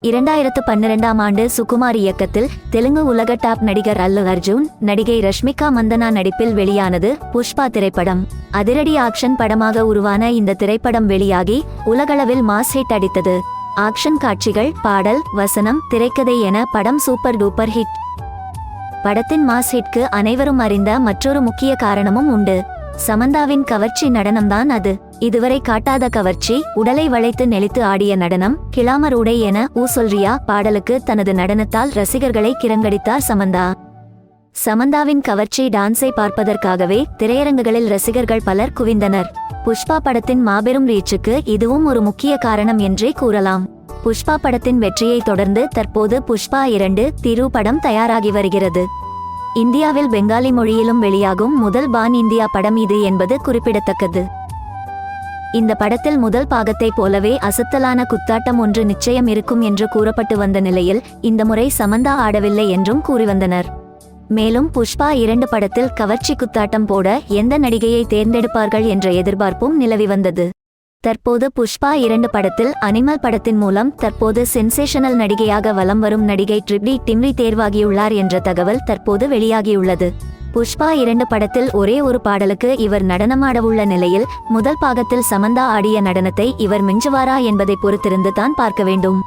2012ஆம் ஆண்டு சுகுமார் இயக்கத்தில் தெலுங்கு உலக டாப் நடிகர் அல்லு அர்ஜுன், நடிகை ரஷ்மிகா மந்தனா நடிப்பில் வெளியானது புஷ்பா திரைப்படம். அதிரடி ஆக்ஷன் படமாக உருவான இந்த திரைப்படம் வெளியாகி உலகளவில் மாஸ் ஹிட் அடித்தது. ஆக்ஷன் காட்சிகள், பாடல், வசனம், திரைக்கதை என படம் சூப்பர் டூப்பர் ஹிட். படத்தின் மாஸ் ஹிட்க்கு அனைவரும் அறிந்த மற்றொரு முக்கிய காரணமும் உண்டு. சமந்தாவின் கவர்ச்சி நடனம்தான் அது. இதுவரை காட்டாத கவர்ச்சி, உடலை வளைத்து நெளித்து ஆடிய நடனம், கிளாமர் உடை என ஊ சொல்றியா பாடலுக்கு தனது நடனத்தால் ரசிகர்களை கிரங்கடித்தார் சமந்தா. சமந்தாவின் கவர்ச்சி டான்ஸை பார்ப்பதற்காகவே திரையரங்குகளில் ரசிகர்கள் பலர் குவிந்தனர். புஷ்பா படத்தின் மாபெரும் ரீச்சுக்கு இதுவும் ஒரு முக்கிய காரணம் என்றே கூறலாம். புஷ்பா படத்தின் வெற்றியை தொடர்ந்து தற்போது புஷ்பா 2 திரு படம் தயாராகி வருகிறது. இந்தியாவில் பெங்காலி மொழியிலும் வெளியாகும் முதல் பான் இந்தியா படம் இது என்பது குறிப்பிடத்தக்கது. இந்த படத்தில் முதல் பாகத்தைப் போலவே அசத்தலான குத்தாட்டம் ஒன்று நிச்சயம் இருக்கும் என்று கூறப்பட்டு வந்த நிலையில் இந்த முறை சமந்தா ஆடவில்லை என்றும் கூறி வந்தனர். மேலும் புஷ்பா 2 படத்தில் கவர்ச்சி குத்தாட்டம் போட எந்த நடிகையை தேர்ந்தெடுப்பார்கள் என்ற எதிர்பார்ப்பும் நிலவி வந்தது. தற்போது புஷ்பா 2 படத்தில் அனிமல் படத்தின் மூலம் தற்போது சென்சேஷனல் நடிகையாக வலம் வரும் நடிகை ட்ரிப்டி டிம்ரி தேர்வாகியுள்ளார் என்ற தகவல் தற்போது வெளியாகியுள்ளது. புஷ்பா 2 படத்தில் ஒரே ஒரு பாடலுக்கு இவர் நடனமாடவுள்ள நிலையில் முதல் பாகத்தில் சமந்தா ஆடிய நடனத்தை இவர் மிஞ்சுவாரா என்பதை பொறுத்திருந்து தான் பார்க்க வேண்டும்.